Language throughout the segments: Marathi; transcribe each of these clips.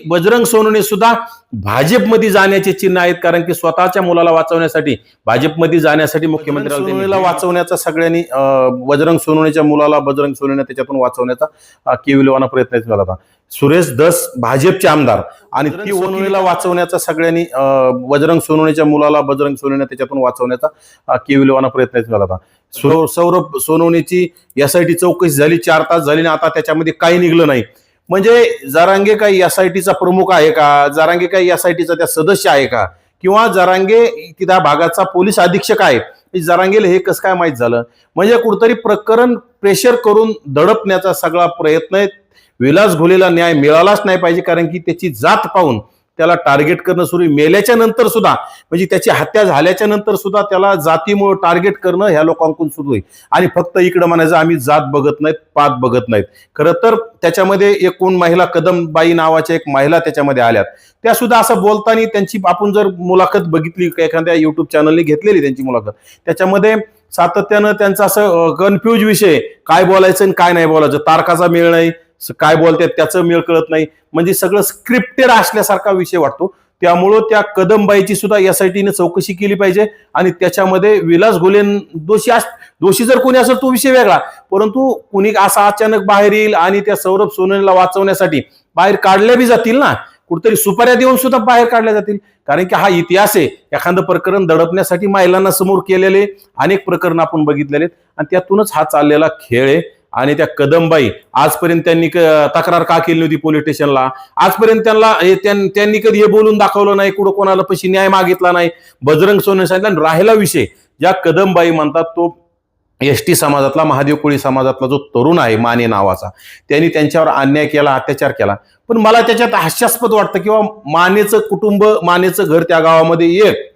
बजरंग सोनवणे सुद्धा भाजपमध्ये जाण्याचे चिन्ह आहेत, कारण की स्वतःच्या मुलाला वाचवण्यासाठी भाजपमध्ये जाण्यासाठी मुख्यमंत्र्याला वाचवण्याचा सगळ्यांनी बजरंग सोनवणेच्या मुलाला बजरंग सोनवणे त्याच्यातून वाचवण्याचा केविलवाना प्रयत्न केला होता. सुरेश धस भाजपचे आमदार आणि ती सोनवणेला वाचवण्याचा सगळ्यांनी बजरंग सोनवणेच्या मुलाला बजरंग सोनवणे त्याच्यातून वाचवण्याचा केविलवाना प्रयत्न केला होता. सौरभ सोनवणेची SIT चौकशी झाली, 4 तास झाली आणि आता त्याच्यामध्ये काही निघलं नाही. म्हणजे जरांगे काही SITचा प्रमुख आहे का, जरांगे काही SITचा त्या सदस्य आहे का, किंवा जरांगे त्या भागाचा पोलीस अधीक्षक आहे, जरांगेला हे कसं काय माहित झालं? म्हणजे कुठतरी प्रकरण प्रेशर करून दडपण्याचा सगळा प्रयत्न आहे. विलास घोलेला न्याय मिळालाच नाही पाहिजे, कारण की त्याची जात पाहून त्याला टार्गेट करणं सुरू, मेल्याच्या नंतर सुद्धा, म्हणजे त्याची हत्या झाल्याच्या नंतर सुद्धा त्याला जातीमुळे टार्गेट करणं ह्या लोकांकडून सुरू आहे. आणि फक्त इकडं म्हणायचं आम्ही जात बघत नाहीत, पात बघत नाहीत. खरं तर त्याच्यामध्ये एक कोण महिला, कदमबाई नावाच्या एक महिला त्याच्यामध्ये आल्यात, त्या सुद्धा असं बोलताना त्यांची आपण जर मुलाखत बघितली, एखाद्या युट्यूब चॅनलने घेतलेली त्यांची मुलाखत, त्याच्यामध्ये सातत्यानं त्यांचा असं कन्फ्यूज विषय, काय बोलायचं आणि काय नाही बोलायचं, तारखाचा मेळ नाही, काय बोलतात त्याचं मेळ कळत नाही, म्हणजे सगळं स्क्रिप्टेड असल्यासारखा विषय वाटतो. त्यामुळं त्या कदमबाईची सुद्धा SITने चौकशी केली पाहिजे आणि त्याच्यामध्ये विलास घोले दोषी जर कोणी असेल तो विषय वेगळा, परंतु कुणी असा अचानक बाहेर येईल आणि त्या सौरभ सोनवणेला वाचवण्यासाठी बाहेर काढल्या बी जातील ना, कुठेतरी सुपाऱ्या देऊन सुद्धा बाहेर काढल्या जातील. कारण की हा इतिहास आहे, एखादं प्रकरण दडपण्यासाठी महिलांना समोर केलेले अनेक प्रकरण आपण बघितलेले आणि त्यातूनच हा चाललेला खेळ आहे. आणि त्या कदमबाई आजपर्यंत त्यांनी तक्रार का केली नव्हती पोलीस स्टेशनला, आजपर्यंत त्यांनी कधी हे बोलून दाखवलं नाही, कुठं कोणाला पैसे न्याय मागितला नाही. बजरंग सोनवणे सांगितलं. राहिला विषय ज्या कदमबाई म्हणतात तो ST समाजातला, महादेव कोळी समाजातला जो तरुण आहे माने नावाचा, त्यांनी त्यांच्यावर अन्याय केला, अत्याचार केला. पण मला त्याच्यात हास्यास्पद वाटतं किंवा मानेचं कुटुंब, मानेचं घर त्या गावामध्ये एक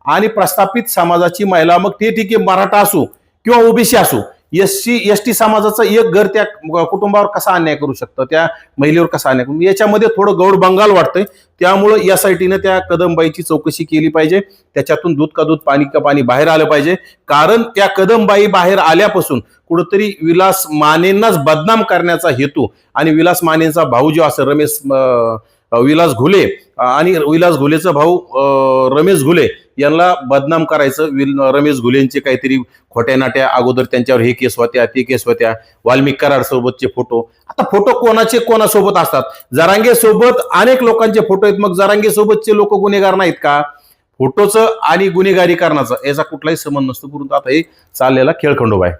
आणि प्रस्थापित समाजाची महिला, मग ते ठीक आहे मराठा असू किंवा OBC असू, ST समाजाचं एक घर त्या कुटुंबावर कसा अन्याय करू शकतं, त्या महिलेवर कसा अन्याय करू, याच्यामध्ये थोडं गौड बंगाल वाटतंय. त्यामुळं SITने त्या कदमबाईची चौकशी केली पाहिजे, त्याच्यातून दूध का दूध पाणी का पाणी बाहेर आलं पाहिजे. कारण त्या कदमबाई बाहेर आल्यापासून कुठंतरी विलास मानेंनाच बदनाम करण्याचा हेतू आणि विलास मानेंचा भाऊ जो असं विलास घुले आणि विलास घुलेचा भाऊ रमेश घुले यांना बदनाम करायचं. रमेश घुलेंचे काहीतरी खोट्या नाट्या अगोदर त्यांच्यावर हे केस होत्या, ते केस होत्या, वाल्मिक कराड सोबतचे फोटो. आता फोटो कोणाचे कोणासोबत असतात? जरांगे सोबत अनेक लोकांचे फोटो आहेत, मग जरांगे सोबतचे लोक गुन्हेगार नाहीत का? फोटोचं आणि गुन्हेगारी करण्याचा याचा कुठलाही संबंध नसतो. परंतु आता हे चाललेला खेळखंडोबा आहे.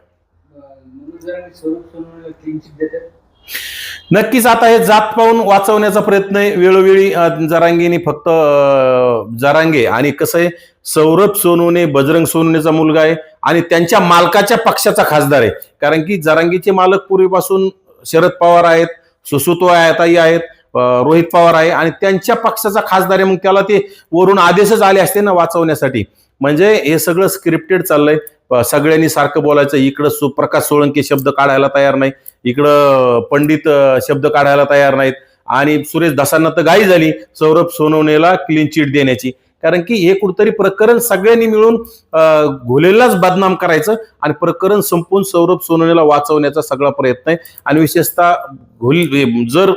नक्कीच आता हे जात पाहून वाचवण्याचा प्रयत्न आहे. वेळोवेळी जरांगेने फक्त जरांगे आणि कसं आहे, सौरभ सोनवणे बजरंग सोनवणेचा मुलगा आहे आणि त्यांच्या मालकाच्या पक्षाचा खासदार आहे. कारण की जरांगेचे मालक पूर्वीपासून शरद पवार आहेत, सुसुतोताई आहेत, रोहित पवार आहे आणि त्यांच्या पक्षाचा खासदार आहे. मग त्याला ते वरून आदेशच आले असते ना वाचवण्यासाठी. म्हणजे हे सगळं स्क्रिप्टेड चाललंय. सगळ्यांनी सारखं बोलायचं, इकडं सुप्रकाश सोळंके शब्द काढायला तयार नाही, इकडं पंडित शब्द काढायला तयार नाहीत आणि सुरेश धसांना तर घाई झाली सौरभ सोनवणेला क्लीन चिट देण्याची. कारण की हे कुठतरी प्रकरण सगळ्यांनी मिळून घोलेलाच बदनाम करायचं आणि प्रकरण संपून सौरभ सोनवणेला वाचवण्याचा सगळा प्रयत्न आहे. आणि विशेषतः जर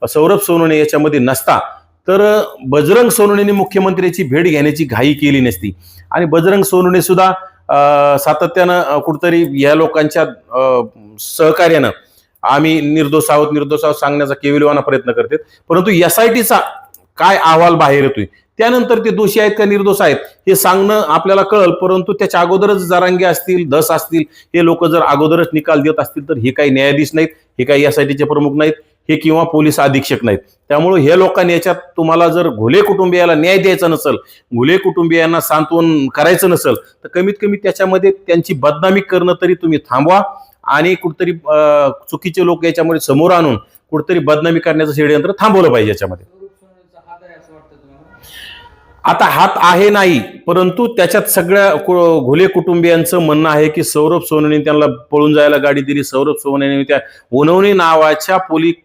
सौरभ सोनवणे याच्यामध्ये नसता तर बजरंग सोनवणेने मुख्यमंत्र्याची भेट घेण्याची घाई केली नसती. आणि बजरंग सोनवणे सुद्धा सातत्यानं कुठतरी या लोकांच्या सहकार्यानं आम्ही निर्दोष आहोत सांगण्याचा केविलवाना प्रयत्न करतात. परंतु SITचा काय अहवाल बाहेर येतोय त्यानंतर ते दोषी आहेत का निर्दोष आहेत हे सांगणं आपल्याला कळेल. परंतु त्याच्या अगोदरच जरांगे असतील, धस असतील, हे लोक जर अगोदरच निकाल देत असतील तर हे काही न्यायाधीश नाहीत, हे काही SITचे प्रमुख नाहीत, हे किंवा पोलीस अधीक्षक नाहीत. त्यामुळे हे लोकांनी याच्यात तुम्हाला जर घुले कुटुंबियाला न्याय द्यायचा नसेल, घुले कुटुंबियांना सांत्वन करायचं नसेल तर कमीत कमी त्याच्यामध्ये त्यांची बदनामी करणं तरी तुम्ही थांबवा आणि कुठतरी चुकीचे लोक याच्यामध्ये समोर आणून कुठतरी बदनामी करण्याचं षडयंत्र थांबवलं पाहिजे. याच्यामध्ये आता हात आहे नाही, परंतु त्याच्यात सगळ्या घुले कुटुंबियांचं म्हणणं आहे की सौरभ सोनवणे त्यांना पळून जायला गाडी दिली, सौरभ सोनवणे त्या उनवणे नावाच्या पोलीस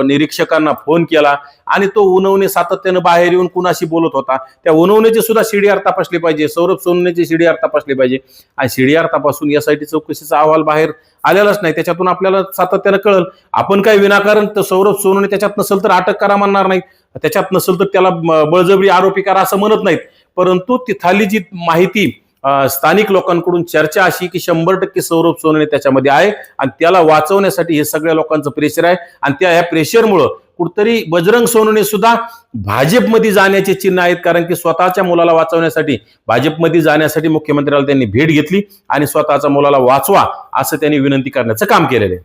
निरीक्षकांना फोन केला आणि तो उनवणे सातत्यानं बाहेर येऊन कुणाशी बोलत होता, त्या उनवण्याची सुद्धा सीडीआर तपासली पाहिजे, सौरभ सोनवणेची सीडीआर तपासली पाहिजे. आणि सीडीआर तपासून एसआयटी चौकशीचा अहवाल बाहेर आलेलाच नाही. त्याच्यातून आपल्याला सातत्यानं कळलं. आपण काय विनाकारण सौरभ सोनवणे त्याच्यात नसेल तर अटक करा म्हणणार नाहीत, त्याच्यात नसेल तर त्याला बळजबरी आरोपी करा असं म्हणत नाहीत. परंतु तिथली जी माहिती स्थानिक लोकांकडून चर्चा अशी की 100% सौरभ सोनवणे त्याच्यामध्ये आहे आणि त्याला वाचवण्यासाठी हे सगळ्या लोकांचं प्रेशर आहे. आणि त्या ह्या प्रेशरमुळं कुठतरी बजरंग सोनवणे सुद्धा भाजपमध्ये जाण्याचे चिन्ह आहेत, कारण की स्वतःच्या मुलाला वाचवण्यासाठी भाजपमध्ये जाण्यासाठी मुख्यमंत्र्याला त्यांनी भेट घेतली आणि स्वतःच्या मुलाला वाचवा असं त्यांनी विनंती करण्याचं काम केलेलं आहे.